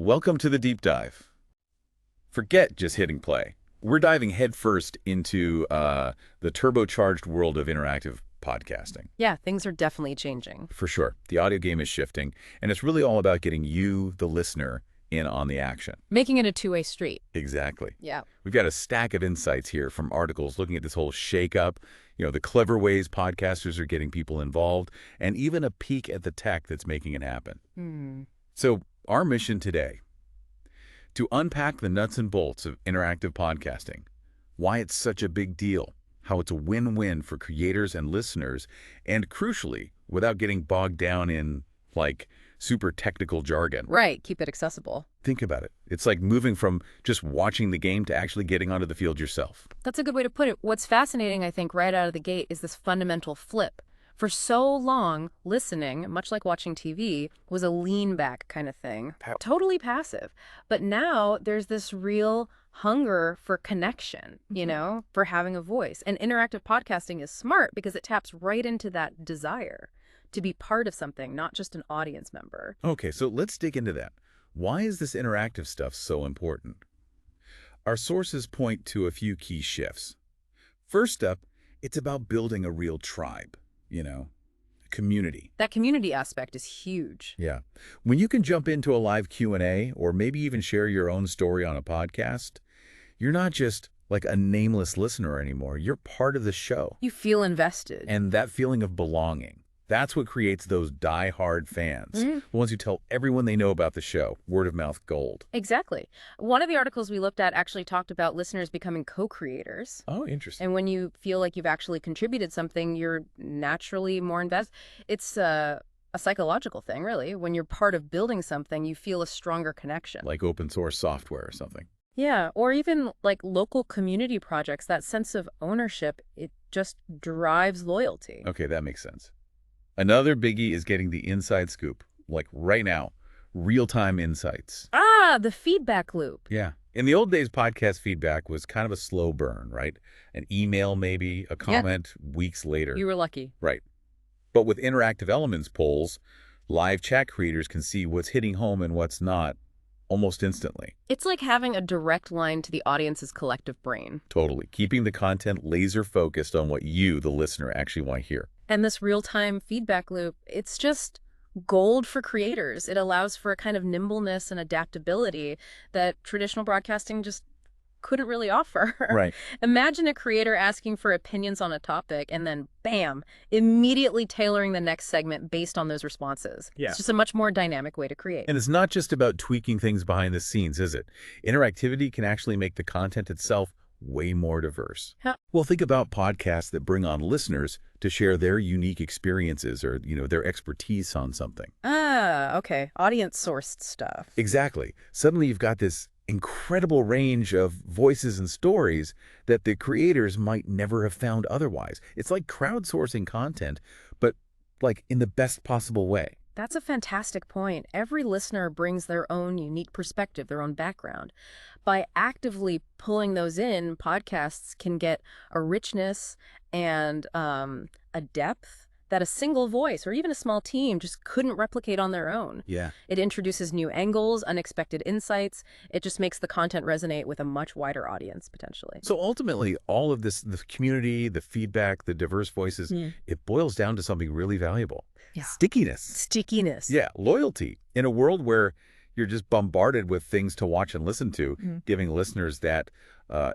Welcome to the deep dive. Forget just hitting play. We're diving headfirst into the turbocharged world of interactive podcasting. Yeah, things are definitely changing. For sure. The audio game is shifting, and it's really all about getting you, the listener, in on the action. Making it a two-way street. Exactly. Yeah. We've got a stack of insights here from articles looking at this whole shakeup, the clever ways podcasters are getting people involved, and even a peek at the tech that's making it happen. So our mission today, to unpack the nuts and bolts of interactive podcasting, why it's such a big deal, how it's a win-win for creators and listeners, and crucially, without getting bogged down in, super technical jargon. Right, keep it accessible. Think about it. It's like moving from just watching the game to actually getting onto the field yourself. That's a good way to put it. What's fascinating, I think, right out of the gate is this fundamental flip. For so long, listening, much like watching TV, was a lean-back kind of thing. Totally passive. But now there's this real hunger for connection, for having a voice. And interactive podcasting is smart because it taps right into that desire to be part of something, not just an audience member. Okay, so let's dig into that. Why is this interactive stuff so important? Our sources point to a few key shifts. First up, it's about building a real tribe, a community. That community aspect is huge. Yeah. When you can jump into a live Q&A or maybe even share your own story on a podcast, you're not just like a nameless listener anymore. You're part of the show. You feel invested. And that feeling of belonging, that's what creates those die-hard fans, the ones who tell everyone they know about the show, word-of-mouth gold. Exactly. One of the articles we looked at actually talked about listeners becoming co-creators. Oh, interesting. And when you feel like you've actually contributed something, you're naturally more invested. It's a psychological thing, really. When you're part of building something, you feel a stronger connection. Like open source software or something. Yeah, or even like local community projects, that sense of ownership, it just drives loyalty. Okay, that makes sense. Another biggie is getting the inside scoop, like right now, real-time insights. The feedback loop. Yeah. In the old days, podcast feedback was kind of a slow burn, right? An email maybe, a comment, weeks later. You were lucky. Right. But with Interactive Elements polls, live chat creators can see what's hitting home and what's not almost instantly. It's like having a direct line to the audience's collective brain. Totally. Keeping the content laser-focused on what you, the listener, actually want to hear. And this real-time feedback loop, it's just gold for creators. It allows for a kind of nimbleness and adaptability that traditional broadcasting just couldn't really offer. Right. Imagine a creator asking for opinions on a topic and then, bam, immediately tailoring the next segment based on those responses. Yeah. It's just a much more dynamic way to create. And it's not just about tweaking things behind the scenes, is it? Interactivity can actually make the content itself way more diverse. Huh. Well, think about podcasts that bring on listeners to share their unique experiences or, their expertise on something. Okay. Audience-sourced stuff. Exactly. Suddenly you've got this incredible range of voices and stories that the creators might never have found otherwise. It's like crowdsourcing content, but like in the best possible way. That's a fantastic point. Every listener brings their own unique perspective, their own background. By actively pulling those in, podcasts can get a richness and a depth that a single voice or even a small team just couldn't replicate on their own. Yeah. It introduces new angles, unexpected insights. It just makes the content resonate with a much wider audience, potentially. So ultimately, all of this, the community, the feedback, the diverse voices, it boils down to something really valuable. Yeah. Stickiness. Stickiness. Yeah, loyalty. In a world where you're just bombarded with things to watch and listen to, giving listeners that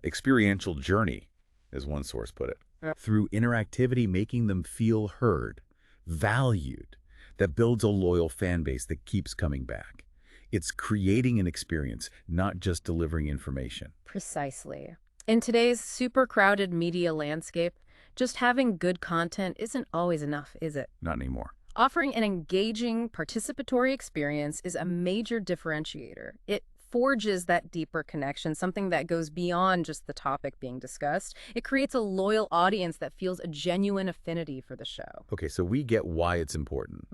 experiential journey, as one source put it, through interactivity, making them feel heard, valued, that builds a loyal fan base that keeps coming back. It's creating an experience, not just delivering information. Precisely. In today's super crowded media landscape, just having good content isn't always enough, is it? Not anymore. Offering an engaging, participatory experience is a major differentiator. It forges that deeper connection, something that goes beyond just the topic being discussed. It creates a loyal audience that feels a genuine affinity for the show. Okay, so we get why it's important.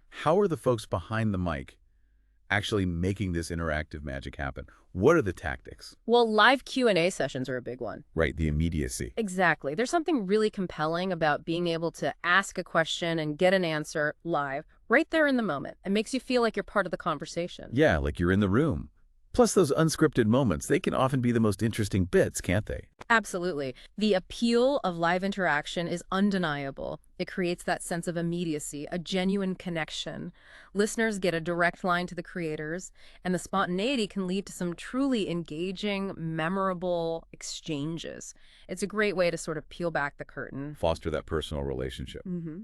How are the folks behind the mic actually making this interactive magic happen? What are the tactics? Well, live Q&A sessions are a big one. Right, the immediacy. Exactly. There's something really compelling about being able to ask a question and get an answer live, right there in the moment. It makes you feel like you're part of the conversation. Yeah, like you're in the room. Plus, those unscripted moments, they can often be the most interesting bits, can't they? Absolutely. The appeal of live interaction is undeniable. It creates that sense of immediacy, a genuine connection. Listeners get a direct line to the creators, and the spontaneity can lead to some truly engaging, memorable exchanges. It's a great way to sort of peel back the curtain. Foster that personal relationship. Mm-hmm.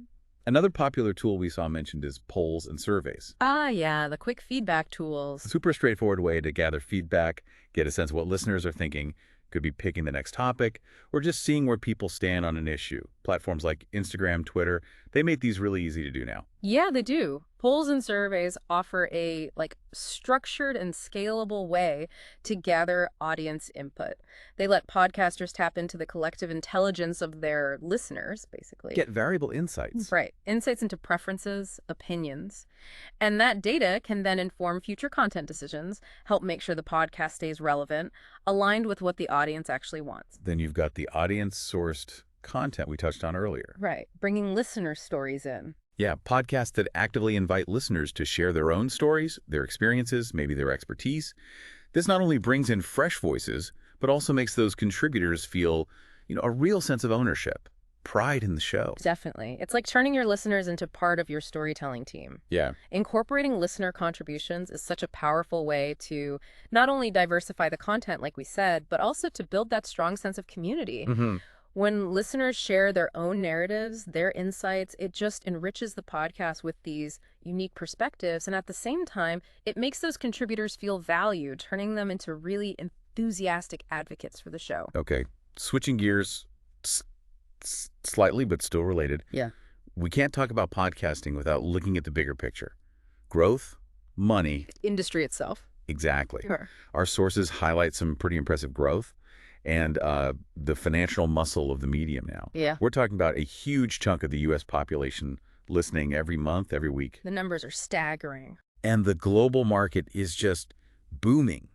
Another popular tool we saw mentioned is polls and surveys. Ah, yeah, the quick feedback tools. A super straightforward way to gather feedback, get a sense of what listeners are thinking, could be picking the next topic, or just seeing where people stand on an issue. Platforms like Instagram, Twitter, they make these really easy to do now. Yeah, they do. Polls and surveys offer a structured and scalable way to gather audience input. They let podcasters tap into the collective intelligence of their listeners, basically. Get variable insights. Right. Insights into preferences, opinions. And that data can then inform future content decisions, help make sure the podcast stays relevant, aligned with what the audience actually wants. Then you've got the audience-sourced content we touched on earlier. Right. Bringing listener stories in. Yeah, podcasts that actively invite listeners to share their own stories, their experiences, maybe their expertise. This not only brings in fresh voices, but also makes those contributors feel, a real sense of ownership, pride in the show. Definitely. It's like turning your listeners into part of your storytelling team. Yeah. Incorporating listener contributions is such a powerful way to not only diversify the content, like we said, but also to build that strong sense of community. Mm-hmm. When listeners share their own narratives, their insights, it just enriches the podcast with these unique perspectives. And at the same time, it makes those contributors feel valued, turning them into really enthusiastic advocates for the show. Okay. Switching gears slightly, but still related. Yeah. We can't talk about podcasting without looking at the bigger picture. Growth, money. Industry itself. Exactly. Sure. Our sources highlight some pretty impressive growth and the financial muscle of the medium now. Yeah. We're talking about a huge chunk of the U.S. population listening every month, every week. The numbers are staggering. And the global market is just booming.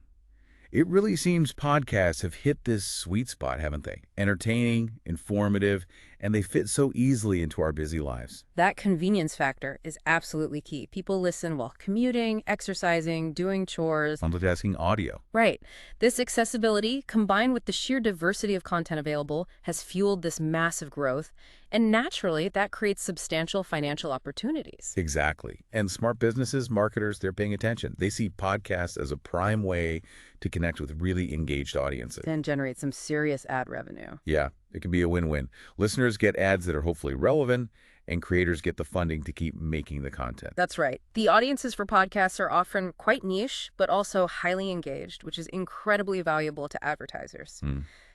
It really seems podcasts have hit this sweet spot, haven't they? Entertaining, informative, and they fit so easily into our busy lives. That convenience factor is absolutely key. People listen while commuting, exercising, doing chores. Multitasking audio. Right. This accessibility, combined with the sheer diversity of content available, has fueled this massive growth. And naturally, that creates substantial financial opportunities. Exactly. And smart businesses, marketers, they're paying attention. They see podcasts as a prime way to connect with really engaged audiences. And generate some serious ad revenue. Yeah, it can be a win-win. Listeners get ads that are hopefully relevant, and creators get the funding to keep making the content. That's right. The audiences for podcasts are often quite niche, but also highly engaged, which is incredibly valuable to advertisers.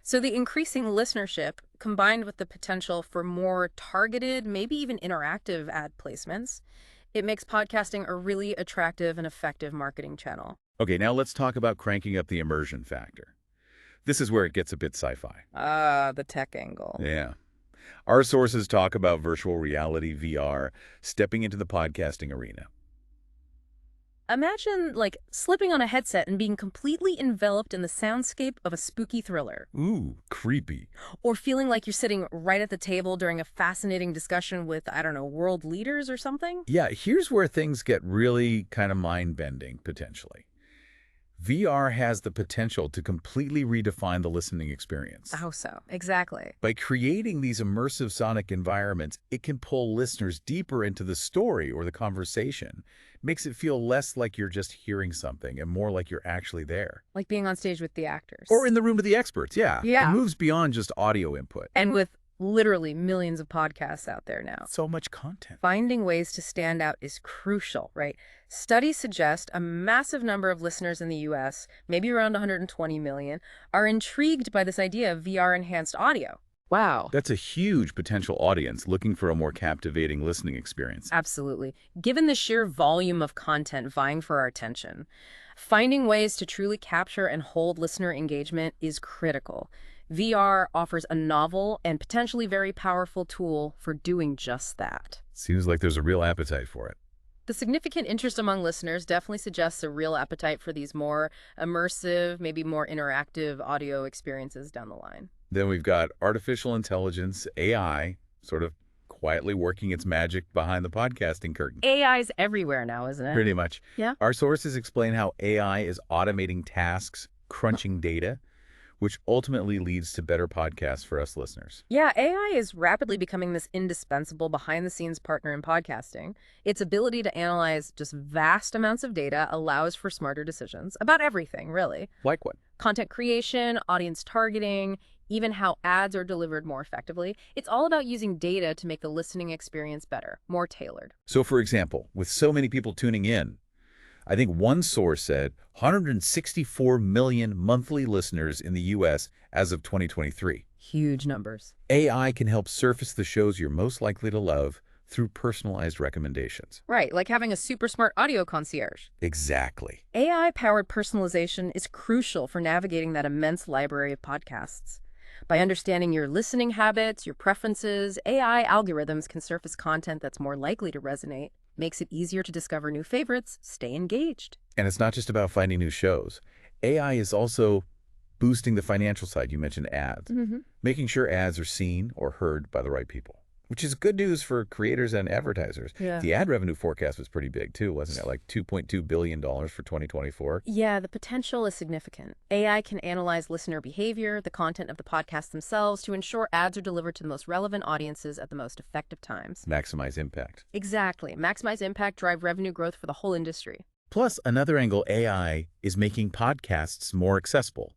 So the increasing listenership, combined with the potential for more targeted, maybe even interactive ad placements, it makes podcasting a really attractive and effective marketing channel. Okay, now let's talk about cranking up the immersion factor. This is where it gets a bit sci-fi. The tech angle. Yeah. Our sources talk about virtual reality, VR, stepping into the podcasting arena. Imagine, slipping on a headset and being completely enveloped in the soundscape of a spooky thriller. Ooh, creepy. Or feeling like you're sitting right at the table during a fascinating discussion with, world leaders or something. Yeah, here's where things get really kind of mind-bending, potentially. VR has the potential to completely redefine the listening experience. How so? Exactly. By creating these immersive sonic environments, it can pull listeners deeper into the story or the conversation. Makes it feel less like you're just hearing something and more like you're actually there. Like being on stage with the actors. Or in the room with the experts, yeah. Yeah. It moves beyond just audio input. And with literally millions of podcasts out there now. So much content. Finding ways to stand out is crucial, right? Studies suggest a massive number of listeners in the U.S., maybe around 120 million, are intrigued by this idea of VR-enhanced audio. Wow. That's a huge potential audience looking for a more captivating listening experience. Absolutely. Given the sheer volume of content vying for our attention, finding ways to truly capture and hold listener engagement is critical. VR offers a novel and potentially very powerful tool for doing just that. Seems like there's a real appetite for it. The significant interest among listeners definitely suggests a real appetite for these more immersive, maybe more interactive audio experiences down the line. Then we've got artificial intelligence, AI, sort of quietly working its magic behind the podcasting curtain. AI's everywhere now, isn't it? Pretty much. Yeah. Our sources explain how AI is automating tasks, crunching data, which ultimately leads to better podcasts for us listeners. Yeah, AI is rapidly becoming this indispensable behind-the-scenes partner in podcasting. Its ability to analyze just vast amounts of data allows for smarter decisions about everything, really. Like what? Content creation, audience targeting, even how ads are delivered more effectively. It's all about using data to make the listening experience better, more tailored. So, for example, with so many people tuning in, I think one source said 164 million monthly listeners in the U.S. as of 2023. Huge numbers. AI can help surface the shows you're most likely to love through personalized recommendations. Right, like having a super smart audio concierge. Exactly. AI-powered personalization is crucial for navigating that immense library of podcasts. By understanding your listening habits, your preferences, AI algorithms can surface content that's more likely to resonate, makes it easier to discover new favorites, stay engaged. And it's not just about finding new shows. AI is also boosting the financial side. You mentioned ads, making sure ads are seen or heard by the right people, which is good news for creators and advertisers. Yeah. The ad revenue forecast was pretty big too, wasn't it? Like $2.2 billion for 2024. Yeah, the potential is significant. AI can analyze listener behavior, the content of the podcast themselves, to ensure ads are delivered to the most relevant audiences at the most effective times. Maximize impact. Exactly. Maximize impact, drive revenue growth for the whole industry. Plus, another angle, AI is making podcasts more accessible.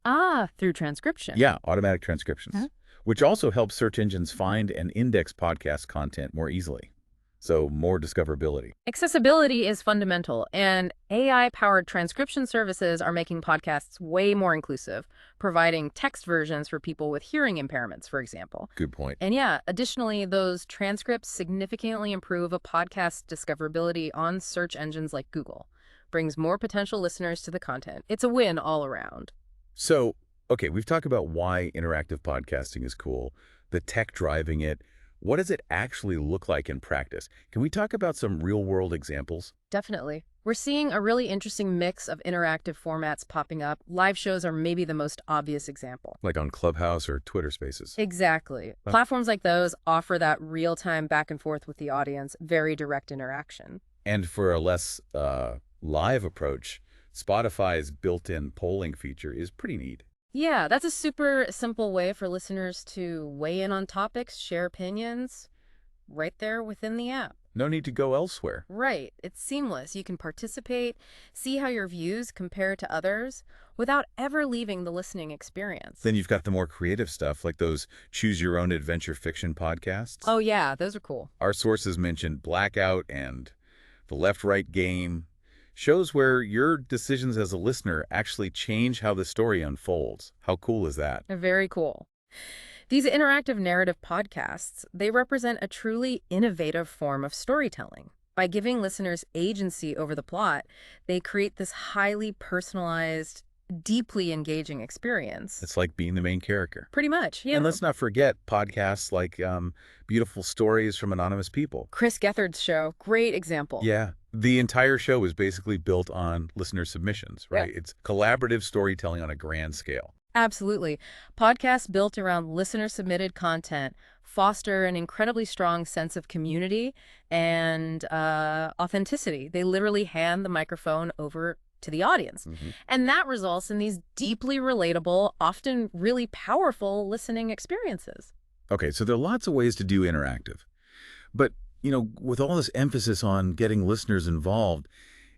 Through transcription. Yeah, automatic transcriptions, which also helps search engines find and index podcast content more easily. So more discoverability. Accessibility is fundamental, and AI-powered transcription services are making podcasts way more inclusive, providing text versions for people with hearing impairments, for example. Good point. And yeah, additionally, those transcripts significantly improve a podcast's discoverability on search engines like Google, brings more potential listeners to the content. It's a win all around. So, okay, we've talked about why interactive podcasting is cool, the tech driving it. What does it actually look like in practice? Can we talk about some real-world examples? Definitely. We're seeing a really interesting mix of interactive formats popping up. Live shows are maybe the most obvious example. Like on Clubhouse or Twitter Spaces. Exactly. Platforms like those offer that real-time back and forth with the audience, very direct interaction. And for a less live approach, Spotify's built-in polling feature is pretty neat. Yeah, that's a super simple way for listeners to weigh in on topics, share opinions, right there within the app. No need to go elsewhere. Right. It's seamless. You can participate, see how your views compare to others without ever leaving the listening experience. Then you've got the more creative stuff, like those choose-your-own-adventure fiction podcasts. Oh, yeah, those are cool. Our sources mentioned Blackout and The Left-Right Game, shows where your decisions as a listener actually change how the story unfolds. How cool is that? Very cool. These interactive narrative podcasts, they represent a truly innovative form of storytelling. By giving listeners agency over the plot, they create this highly personalized, deeply engaging experience. It's like being the main character. Pretty much, yeah. And let's not forget podcasts like Beautiful Stories from Anonymous People. Chris Gethard's show, great example. Yeah. The entire show is basically built on listener submissions, right? Yeah. It's collaborative storytelling on a grand scale. Absolutely. Podcasts built around listener-submitted content foster an incredibly strong sense of community and authenticity. They literally hand the microphone over to the audience. And that results in these deeply relatable, often really powerful listening experiences. Okay, so there are lots of ways to do interactive. But, you know, with all this emphasis on getting listeners involved,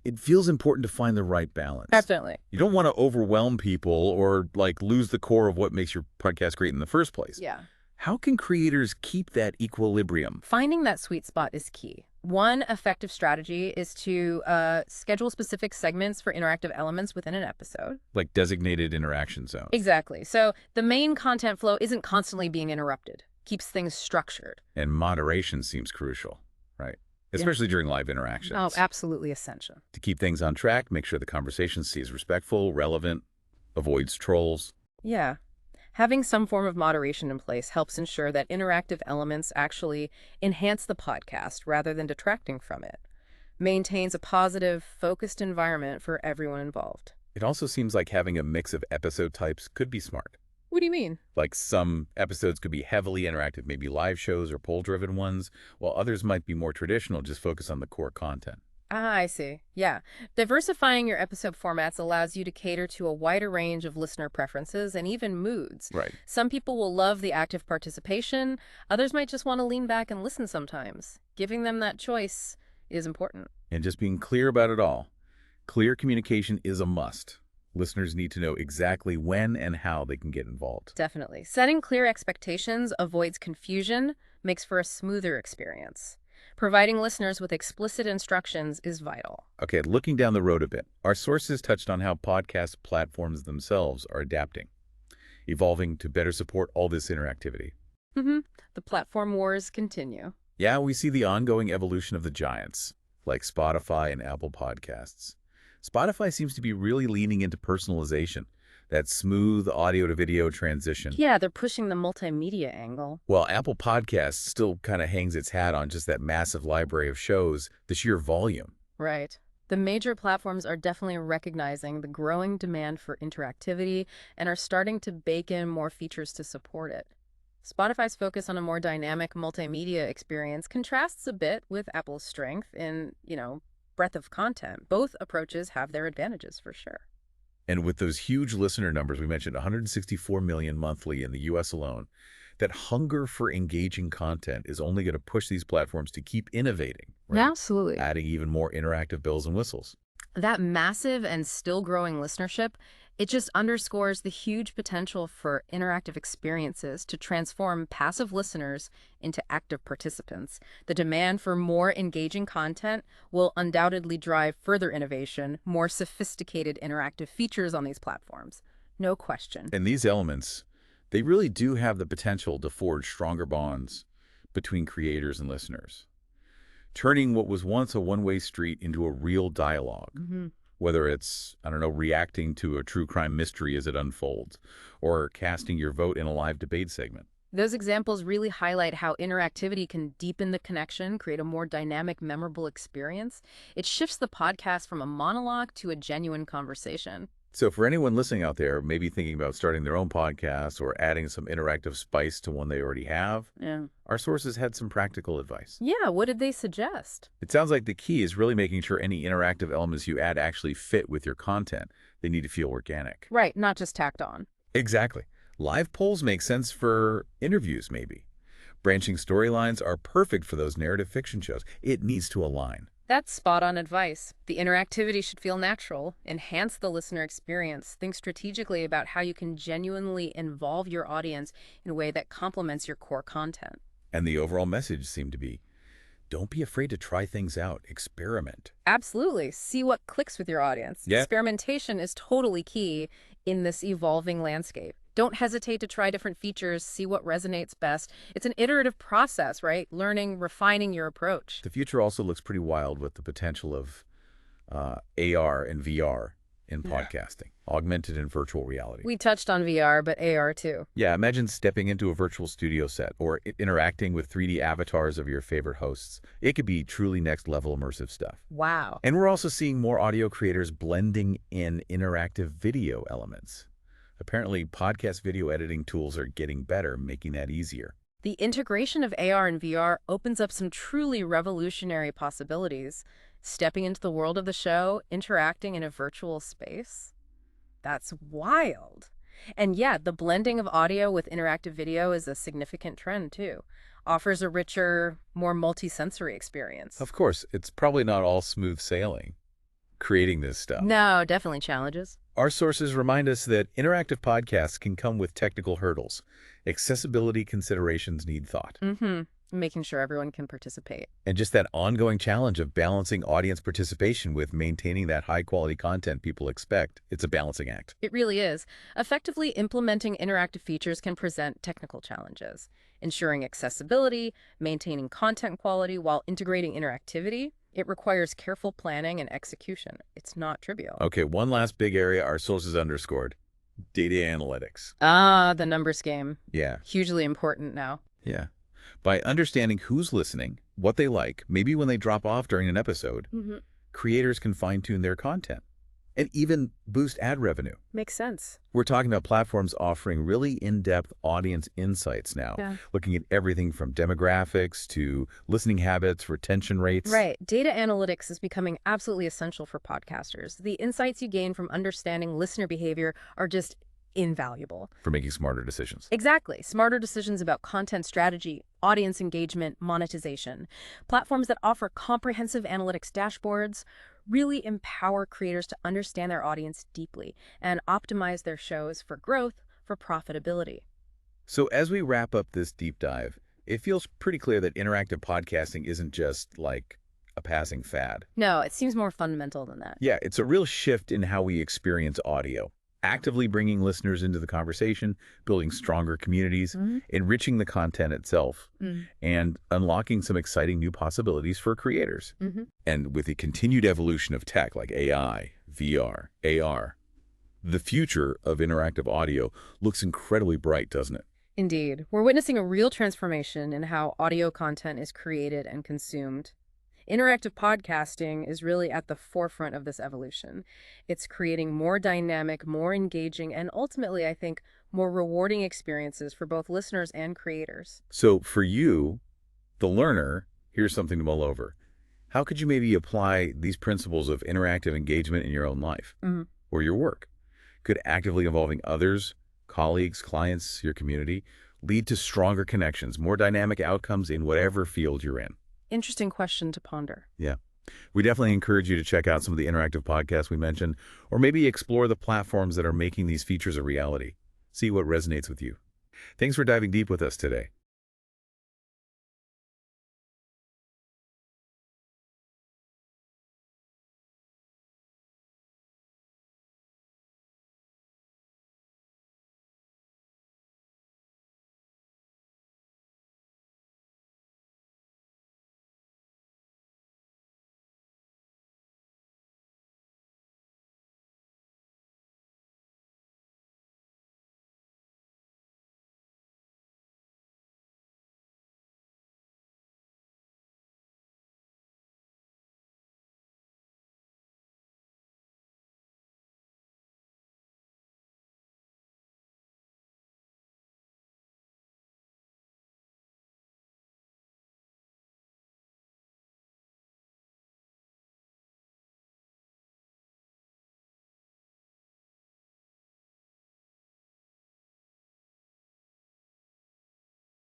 it feels important to find the right balance. Definitely. You don't want to overwhelm people or, like, lose the core of what makes your podcast great in the first place. Yeah. How can creators keep that equilibrium? Finding that sweet spot is key. One effective strategy is to schedule specific segments for interactive elements within an episode. Like designated interaction zones. Exactly. So the main content flow isn't constantly being interrupted. Keeps things structured. And moderation seems crucial, right? Especially during live interactions. Oh, absolutely essential. To keep things on track, make sure the conversation stays respectful, relevant, avoids trolls. Yeah. Having some form of moderation in place helps ensure that interactive elements actually enhance the podcast rather than detracting from it. Maintains a positive, focused environment for everyone involved. It also seems like having a mix of episode types could be smart. What do you mean? Like some episodes could be heavily interactive, maybe live shows or poll-driven ones, while others might be more traditional, just focus on the core content. Ah, I see. Yeah. Diversifying your episode formats allows you to cater to a wider range of listener preferences and even moods. Right. Some people will love the active participation. Others might just want to lean back and listen sometimes. Giving them that choice is important. And just being clear about it all. Clear communication is a must. Listeners need to know exactly when and how they can get involved. Definitely. Setting clear expectations avoids confusion, makes for a smoother experience. Providing listeners with explicit instructions is vital. Okay, looking down the road a bit, our sources touched on how podcast platforms themselves are adapting, evolving to better support all this interactivity. The platform wars continue. Yeah, we see the ongoing evolution of the giants, like Spotify and Apple Podcasts. Spotify seems to be really leaning into personalization, that smooth audio-to-video transition. Yeah, they're pushing the multimedia angle. While Apple Podcasts still kind of hangs its hat on just that massive library of shows, the sheer volume. Right. The major platforms are definitely recognizing the growing demand for interactivity and are starting to bake in more features to support it. Spotify's focus on a more dynamic multimedia experience contrasts a bit with Apple's strength in, breadth of content. Both approaches have their advantages for sure. And with those huge listener numbers, we mentioned 164 million monthly in the US alone, that hunger for engaging content is only going to push these platforms to keep innovating, right? Absolutely. Adding even more interactive bells and whistles. That massive and still growing listenership, it just underscores the huge potential for interactive experiences to transform passive listeners into active participants. The demand for more engaging content will undoubtedly drive further innovation, more sophisticated interactive features on these platforms. No question. And these elements, they really do have the potential to forge stronger bonds between creators and listeners, turning what was once a one-way street into a real dialogue. Whether it's, reacting to a true crime mystery as it unfolds, or casting your vote in a live debate segment. Those examples really highlight how interactivity can deepen the connection, create a more dynamic, memorable experience. It shifts the podcast from a monologue to a genuine conversation. So for anyone listening out there, maybe thinking about starting their own podcast or adding some interactive spice to one they already have, our sources had some practical advice. Yeah, what did they suggest? It sounds like the key is really making sure any interactive elements you add actually fit with your content. They need to feel organic. Right, not just tacked on. Exactly. Live polls make sense for interviews, maybe. Branching storylines are perfect for those narrative fiction shows. It needs to align. That's spot-on advice. The interactivity should feel natural, enhance the listener experience, think strategically about how you can genuinely involve your audience in a way that complements your core content. And the overall message seemed to be, don't be afraid to try things out. Experiment. Absolutely. See what clicks with your audience. Yeah. Experimentation is totally key in this evolving landscape. Don't hesitate to try different features, see what resonates best. It's an iterative process, right? Learning, refining your approach. The future also looks pretty wild with the potential of AR and VR in podcasting, augmented and virtual reality. We touched on VR, but AR too. Yeah, imagine stepping into a virtual studio set or interacting with 3D avatars of your favorite hosts. It could be truly next-level immersive stuff. Wow. And we're also seeing more audio creators blending in interactive video elements. Apparently, podcast video editing tools are getting better, making that easier. The integration of AR and VR opens up some truly revolutionary possibilities. Stepping into the world of the show, interacting in a virtual space. That's wild. And yeah, the blending of audio with interactive video is a significant trend too. Offers a richer, more multi-sensory experience. Of course, it's probably not all smooth sailing, creating this stuff. No, definitely challenges. Our sources remind us that interactive podcasts can come with technical hurdles. Accessibility considerations need thought. Making sure everyone can participate. And just that ongoing challenge of balancing audience participation with maintaining that high-quality content people expect. It's a balancing act. It really is. Effectively implementing interactive features can present technical challenges. Ensuring accessibility, maintaining content quality while integrating interactivity, it requires careful planning and execution. It's not trivial. Okay, one last big area our sources underscored. Data analytics. Ah, the numbers game. Yeah. Hugely important now. Yeah. By understanding who's listening, what they like, maybe when they drop off during an episode, creators can fine-tune their content. and even boost ad revenue. Makes sense. We're talking about platforms offering really in-depth audience insights now, Yeah. looking at everything from demographics to listening habits, retention rates. Right. Data analytics is becoming absolutely essential for podcasters. The insights you gain from understanding listener behavior are just invaluable. For making smarter decisions. Exactly. Smarter decisions about content strategy, audience engagement, monetization. Platforms that offer comprehensive analytics dashboards really empower creators to understand their audience deeply and optimize their shows for growth, for profitability. So as we wrap up this deep dive, it feels pretty clear that interactive podcasting isn't just like a passing fad. No, it seems more fundamental than that. Yeah, it's a real shift in how we experience audio. Actively bringing listeners into the conversation, building stronger communities, enriching the content itself, and unlocking some exciting new possibilities for creators. And with the continued evolution of tech like AI, VR, AR, the future of interactive audio looks incredibly bright, doesn't it? Indeed. We're witnessing a real transformation in how audio content is created and consumed. Interactive podcasting is really at the forefront of this evolution. It's creating more dynamic, more engaging, and ultimately, I think, more rewarding experiences for both listeners and creators. So for you, the learner, here's something to mull over. How could you maybe apply these principles of interactive engagement in your own life or your work? Could actively involving others, colleagues, clients, your community, lead to stronger connections, more dynamic outcomes in whatever field you're in? Interesting question to ponder. Yeah. We definitely encourage you to check out some of the interactive podcasts we mentioned, or maybe explore the platforms that are making these features a reality. See what resonates with you. Thanks for diving deep with us today.